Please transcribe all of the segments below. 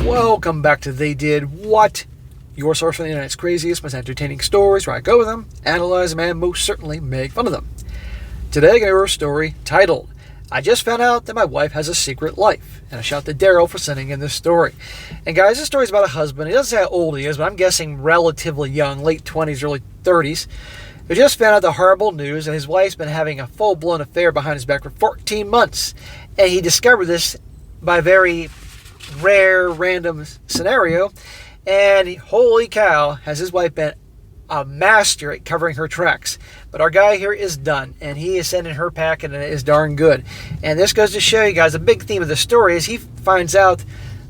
Welcome back to They Did What? Your source for the internet's craziest, most entertaining stories, where I go with them, analyze them, and most certainly make fun of them. Today I got a story titled, I Just Found Out That My Wife Has a Secret Life. And I shout to Daryl for sending in this story. And guys, this story is about a husband. He doesn't say how old he is, but I'm guessing relatively young, late 20s, early 30s. Who just found out the horrible news that his wife's been having a full-blown affair behind his back for 14 months. And he discovered this by a very rare, random scenario. And holy cow, has his wife been a master at covering her tracks. But our guy here is done, and he is sending her packing, and it is darn good. And this goes to show you guys, a big theme of the story is he finds out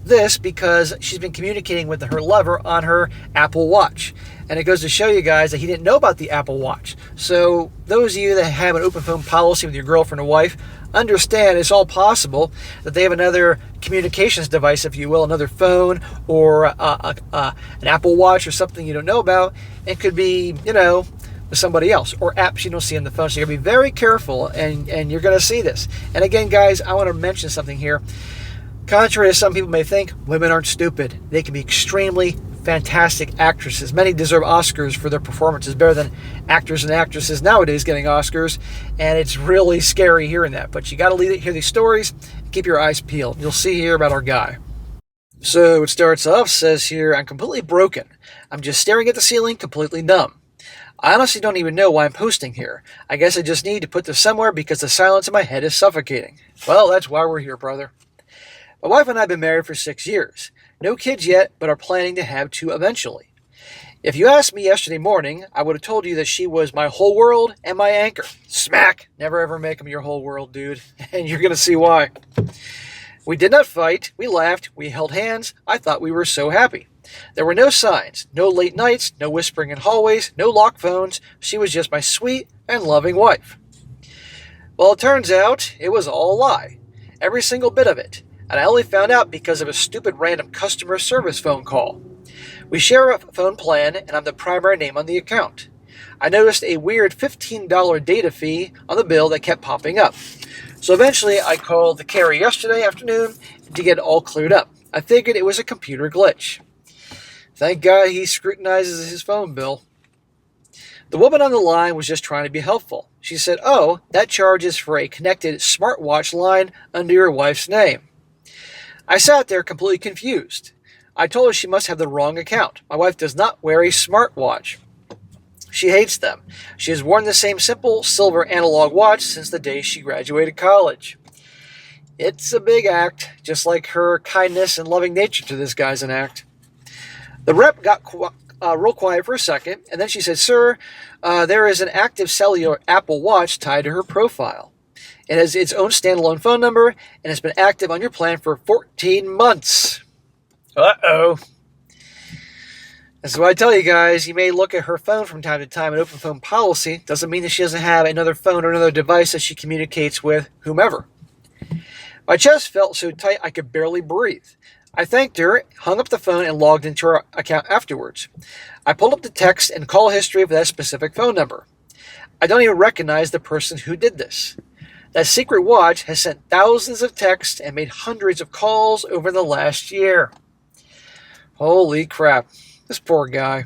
this because she's been communicating with her lover on her Apple Watch. And it goes to show you guys that he didn't know about the Apple Watch. So those of you that have an open phone policy with your girlfriend or wife, understand it's all possible that they have another communications device, if you will, another phone or an Apple Watch or something you don't know about. It could be, with somebody else or apps you don't see on the phone. So you're going to be very careful, and you're going to see this. And again, guys, I want to mention something here. Contrary to some people may think, women aren't stupid. They can be extremely fantastic actresses. Many deserve Oscars for their performances, better than actors and actresses nowadays getting Oscars, and it's really scary hearing that. But you got to hear these stories, keep your eyes peeled. You'll see here about our guy. So it starts off, says here, I'm completely broken. I'm just staring at the ceiling, completely numb. I honestly don't even know why I'm posting here. I guess I just need to put this somewhere because the silence in my head is suffocating. Well, that's why we're here, brother. My wife and I have been married for 6 years. No kids yet, but are planning to have 2 eventually. If you asked me yesterday morning, I would have told you that she was my whole world and my anchor. Smack! Never ever make them your whole world, dude. And you're going to see why. We did not fight. We laughed. We held hands. I thought we were so happy. There were no signs, no late nights, no whispering in hallways, no locked phones. She was just my sweet and loving wife. Well, it turns out it was all a lie. Every single bit of it. And I only found out because of a stupid random customer service phone call. We share a phone plan, and I'm the primary name on the account. I noticed a weird $15 data fee on the bill that kept popping up. So eventually I called the carrier yesterday afternoon to get it all cleared up. I figured it was a computer glitch. Thank God he scrutinizes his phone bill. The woman on the line was just trying to be helpful. She said, "Oh, that charge is for a connected smartwatch line under your wife's name." I sat there completely confused. I told her she must have the wrong account. My wife does not wear a smartwatch. She hates them. She has worn the same simple silver analog watch since the day she graduated college. It's a big act, just like her kindness and loving nature to this guy's an act. The rep got real quiet for a second, and then she said, "Sir, there is an active cellular Apple Watch tied to her profile. It has its own standalone phone number, and it's been active on your plan for 14 months. Uh-oh. This is what I tell you guys. You may look at her phone from time to time, an open phone policy. Doesn't mean that she doesn't have another phone or another device that she communicates with whomever. My chest felt so tight I could barely breathe. I thanked her, hung up the phone, and logged into her account afterwards. I pulled up the text and call history for that specific phone number. I don't even recognize the person who did this. That secret watch has sent thousands of texts and made hundreds of calls over the last year. Holy crap. This poor guy.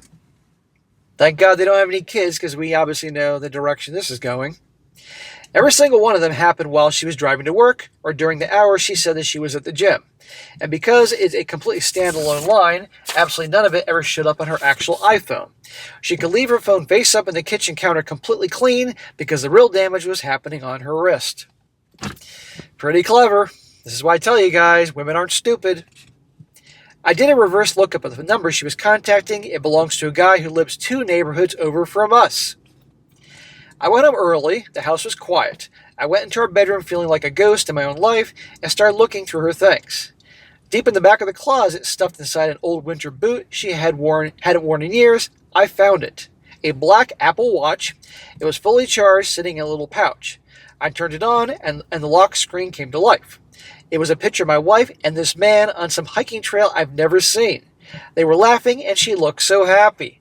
Thank God they don't have any kids, because we obviously know the direction this is going. Every single one of them happened while she was driving to work or during the hours she said that she was at the gym. And because it's a completely standalone line, absolutely none of it ever showed up on her actual iPhone. She could leave her phone face up in the kitchen counter completely clean because the real damage was happening on her wrist. Pretty clever. This is why I tell you guys, women aren't stupid. I did a reverse lookup of the number she was contacting. It belongs to a guy who lives 2 neighborhoods over from us. I went home early. The house was quiet. I went into her bedroom feeling like a ghost in my own life and started looking through her things. Deep in the back of the closet, stuffed inside an old winter boot she hadn't worn in years, I found it. A black Apple Watch. It was fully charged, sitting in a little pouch. I turned it on, and the lock screen came to life. It was a picture of my wife and this man on some hiking trail I've never seen. They were laughing, and she looked so happy.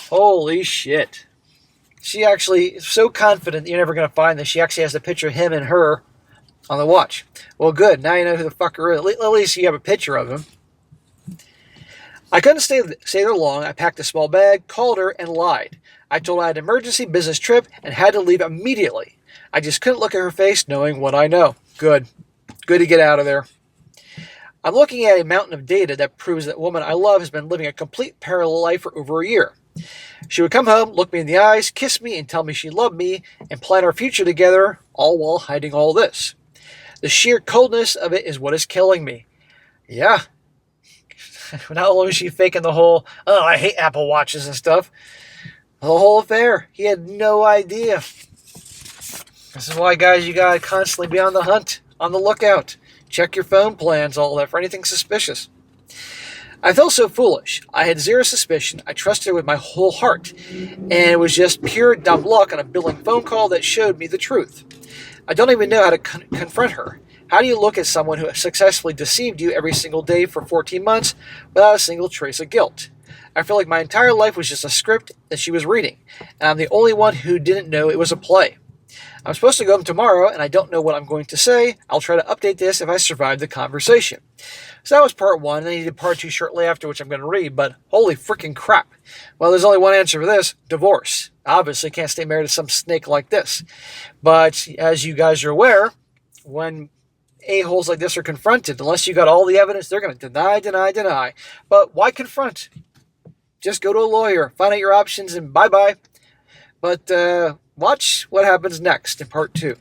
Holy shit. She actually is so confident that you're never going to find this. She actually has a picture of him and her on the watch. Well, good. Now you know who the fucker is. At least you have a picture of him. I couldn't stay there long. I packed a small bag, called her, and lied. I told her I had an emergency business trip and had to leave immediately. I just couldn't look at her face knowing what I know. Good. Good to get out of there. I'm looking at a mountain of data that proves that the woman I love has been living a complete parallel life for over a year. She would come home, look me in the eyes, kiss me, and tell me she loved me, and plan our future together, all while hiding all this. The sheer coldness of it is what is killing me. Yeah. Not only was she faking the whole, oh, I hate Apple Watches and stuff, the whole affair. He had no idea. This is why, guys, you gotta constantly be on the hunt, on the lookout. Check your phone plans, all that, for anything suspicious. I felt so foolish. I had zero suspicion. I trusted her with my whole heart. And it was just pure dumb luck on a billing phone call that showed me the truth. I don't even know how to confront her. How do you look at someone who successfully deceived you every single day for 14 months without a single trace of guilt? I feel like my entire life was just a script that she was reading, and I'm the only one who didn't know it was a play. I'm supposed to go home tomorrow, and I don't know what I'm going to say. I'll try to update this if I survive the conversation. So that was part one, and then he did part two shortly after, which I'm going to read, but holy freaking crap. Well, there's only one answer for this: divorce. Obviously, can't stay married to some snake like this. But as you guys are aware, when a-holes like this are confronted, unless you got all the evidence, they're going to deny. But why confront? Just go to a lawyer, find out your options, and bye-bye. But watch what happens next in part two.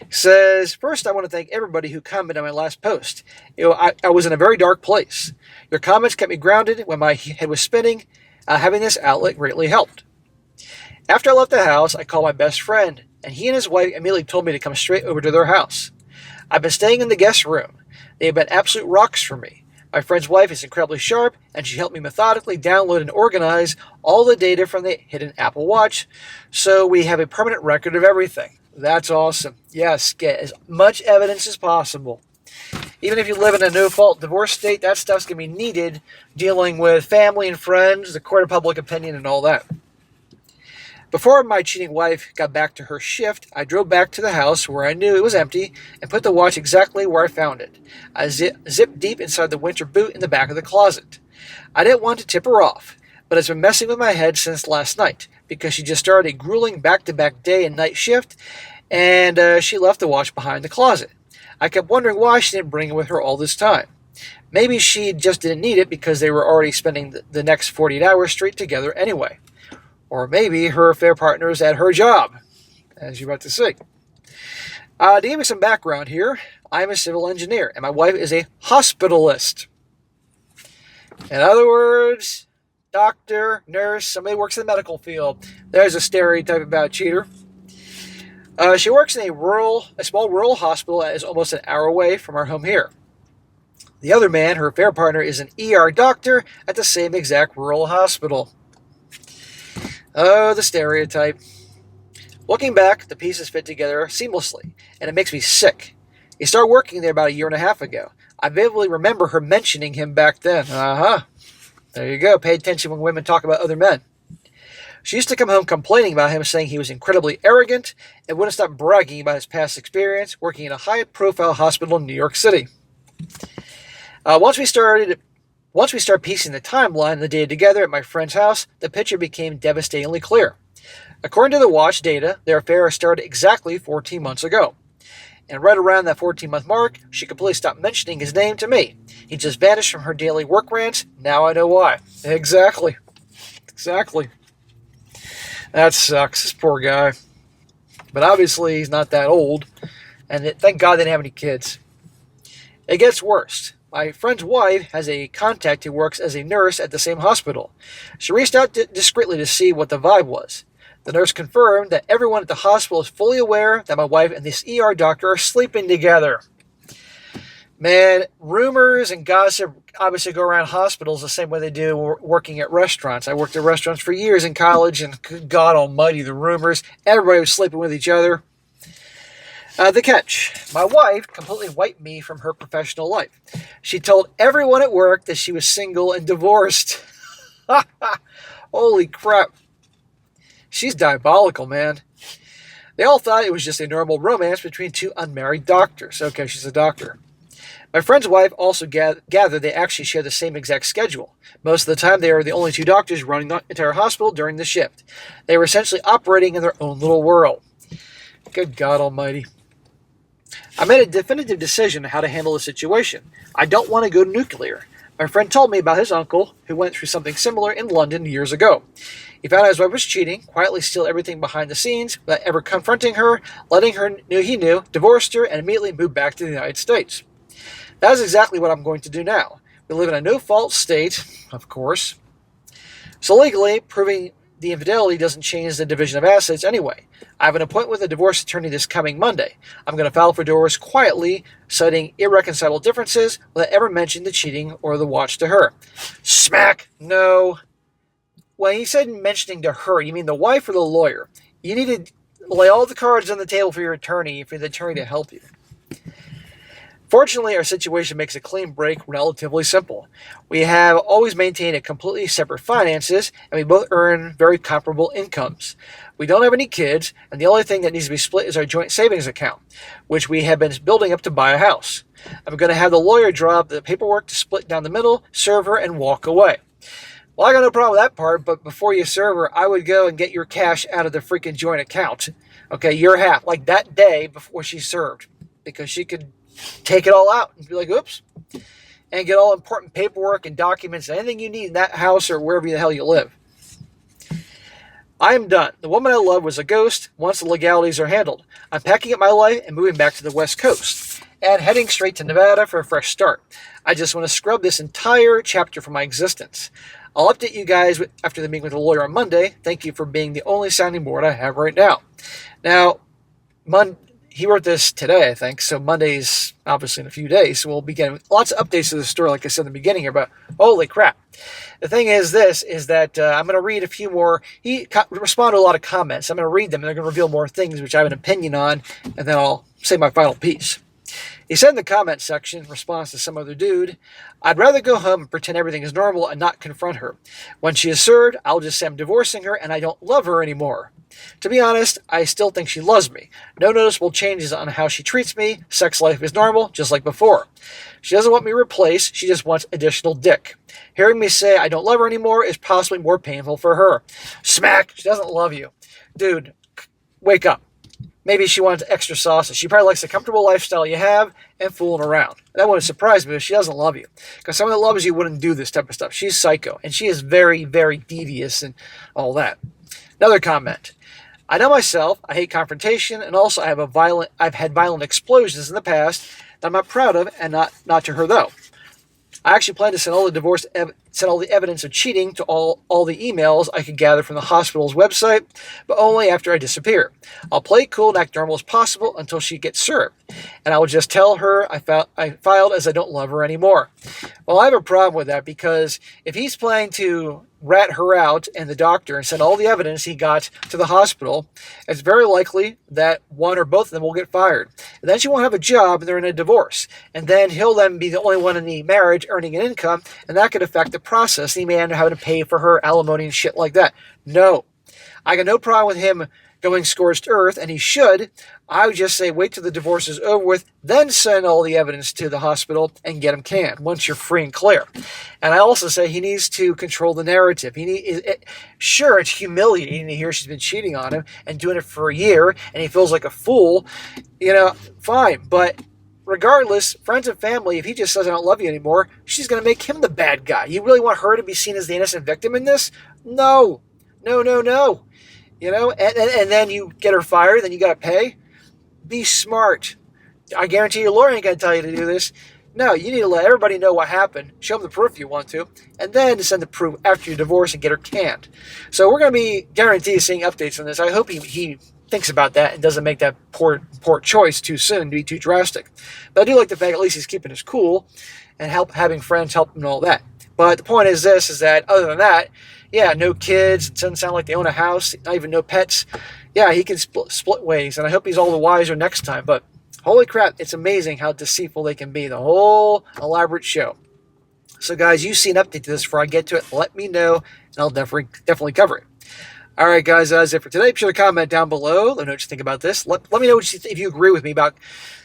It says, first, I want to thank everybody who commented on my last post. I was in a very dark place. Your comments kept me grounded when my head was spinning. Having this outlet greatly helped. After I left the house, I called my best friend, and he and his wife immediately told me to come straight over to their house. I've been staying in the guest room. They have been absolute rocks for me. My friend's wife is incredibly sharp, and she helped me methodically download and organize all the data from the hidden Apple Watch, so we have a permanent record of everything. That's awesome. Yes, get as much evidence as possible. Even if you live in a no-fault divorce state, that stuff's going to be needed dealing with family and friends, the court of public opinion, and all that. Before my cheating wife got back to her shift, I drove back to the house where I knew it was empty and put the watch exactly where I found it. I zipped deep inside the winter boot in the back of the closet. I didn't want to tip her off, but it's been messing with my head since last night because she just started a grueling back-to-back day and night shift, and she left the watch behind the closet. I kept wondering why she didn't bring it with her all this time. Maybe she just didn't need it because they were already spending the next 48 hours straight together anyway. Or maybe her affair partner is at her job, as you're about to see. To give you some background here, I'm a civil engineer, and my wife is a hospitalist. In other words, doctor, nurse, somebody who works in the medical field. There's a stereotype about a cheater. She works in a small rural hospital that is almost an hour away from our home here. The other man, her affair partner, is an ER doctor at the same exact rural hospital. Oh, the stereotype. Looking back, the pieces fit together seamlessly, and it makes me sick. He started working there about a year and a half ago. I vividly remember her mentioning him back then. There you go. Pay attention when women talk about other men. She used to come home complaining about him, saying he was incredibly arrogant and wouldn't stop bragging about his past experience working in a high-profile hospital in New York City. Once we started piecing the timeline and the data together at my friend's house, the picture became devastatingly clear. According to the watch data, their affair started exactly 14 months ago. And right around that 14-month mark, she completely stopped mentioning his name to me. He just vanished from her daily work rants. Now I know why. Exactly. That sucks. This poor guy. But obviously, he's not that old. And thank God they didn't have any kids. It gets worse. My friend's wife has a contact who works as a nurse at the same hospital. She reached out discreetly to see what the vibe was. The nurse confirmed that everyone at the hospital is fully aware that my wife and this ER doctor are sleeping together. Man, rumors and gossip obviously go around hospitals the same way they do working at restaurants. I worked at restaurants for years in college, and God almighty, the rumors. Everybody was sleeping with each other. The catch. My wife completely wiped me from her professional life. She told everyone at work that she was single and divorced. Holy crap. She's diabolical, man. They all thought it was just a normal romance between two unmarried doctors. Okay, she's a doctor. My friend's wife also gathered they actually share the same exact schedule. Most of the time, they are the only two doctors running the entire hospital during the shift. They were essentially operating in their own little world. Good God Almighty. I made a definitive decision on how to handle the situation. I don't want to go nuclear. My friend told me about his uncle, who went through something similar in London years ago. He found out his wife was cheating, quietly steal everything behind the scenes, without ever confronting her, letting her know he knew, divorced her, and immediately moved back to the United States. That is exactly what I'm going to do now. We live in a no-fault state, of course. So legally, proving the infidelity doesn't change the division of assets anyway. I have an appointment with a divorce attorney this coming Monday. I'm going to file for divorce quietly, citing irreconcilable differences without ever mentioning the cheating or the watch to her. Smack! No. When you said mentioning to her, you mean the wife or the lawyer? You need to lay all the cards on the table for your attorney, for the attorney to help you. Fortunately, our situation makes a clean break relatively simple. We have always maintained a completely separate finances, and we both earn very comparable incomes. We don't have any kids, and the only thing that needs to be split is our joint savings account, which we have been building up to buy a house. I'm going to have the lawyer draw up the paperwork to split down the middle, serve her, and walk away. Well, I got no problem with that part, but before you serve her, I would go and get your cash out of the freaking joint account. Okay, your half, like that day before she served, because she could take it all out and be like, oops, and get all important paperwork and documents and anything you need in that house or wherever the hell you live. I am done. The woman I love was a ghost once the legalities are handled. I'm packing up my life and moving back to the West Coast and heading straight to Nevada for a fresh start. I just want to scrub this entire chapter from my existence. I'll update you guys after the meeting with the lawyer on Monday. Thank you for being the only sounding board I have right now. Now, he wrote this today, I think, so Monday's obviously in a few days, so we'll be getting lots of updates to the story, like I said in the beginning here, but holy crap. The thing is that I'm going to read a few more. He responded to a lot of comments. I'm going to read them, and they're going to reveal more things, which I have an opinion on, and then I'll say my final piece. He said in the comment section, in response to some other dude, I'd rather go home and pretend everything is normal and not confront her. When she is served, I'll just say I'm divorcing her and I don't love her anymore. To be honest, I still think she loves me. No noticeable changes on how she treats me. Sex life is normal, just like before. She doesn't want me replaced. She just wants additional dick. Hearing me say I don't love her anymore is possibly more painful for her. Smack! She doesn't love you. Dude, wake up. Maybe she wants extra sauces. She probably likes the comfortable lifestyle you have and fooling around. That wouldn't surprise me if she doesn't love you. Because someone that loves you wouldn't do this type of stuff. She's psycho. And she is very, very devious and all that. Another comment. I know myself. I hate confrontation. And also I've had violent explosions in the past that I'm not proud of, and not to her though. I actually plan to send all the evidence of cheating to all the emails I could gather from the hospital's website, but only after I disappear. I'll play cool and act normal as possible until she gets served, and I will just tell her I filed as I don't love her anymore. Well, I have a problem with that because if he's planning to rat her out and the doctor and send all the evidence he got to the hospital, it's very likely that one or both of them will get fired. And then she won't have a job and they're in a divorce. And then he'll then be the only one in the marriage earning an income, and that could affect the process. He may end up having to pay for her alimony and shit like that. No. I got no problem with him going scorched earth, and he should. I would just say wait till the divorce is over with, then send all the evidence to the hospital and get him canned once you're free and clear. And I also say he needs to control the narrative. Sure, it's humiliating to hear she's been cheating on him and doing it for a year, and he feels like a fool. Fine, but regardless, friends and family, if he just says I don't love you anymore, she's going to make him the bad guy. You really want her to be seen as the innocent victim in this? No. And then you get her fired, then you got to pay. Be smart. I guarantee your lawyer ain't going to tell you to do this. No, you need to let everybody know what happened. Show them the proof if you want to. And then to send the proof after your divorce and get her canned. So we're going to be guaranteed seeing updates on this. I hope he thinks about that and doesn't make that poor choice too soon to be too drastic. But I do like the fact at least he's keeping his cool and having friends help him and all that. But the point is that other than that, yeah, no kids. It doesn't sound like they own a house. Not even no pets. Yeah, he can split ways, and I hope he's all the wiser next time. But holy crap, it's amazing how deceitful they can be. The whole elaborate show. So guys, you see an update to this before I get to it, let me know, and I'll definitely cover it. All right, guys, that's it for today. Be sure to comment down below. Let me know what you think about this. Let me know if you agree with me about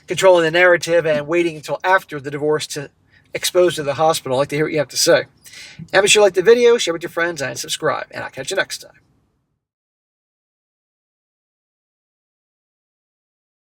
controlling the narrative and waiting until after the divorce to expose to the hospital. I'd like to hear what you have to say. And be sure to like the video, share with your friends, and subscribe. And I'll catch you next time.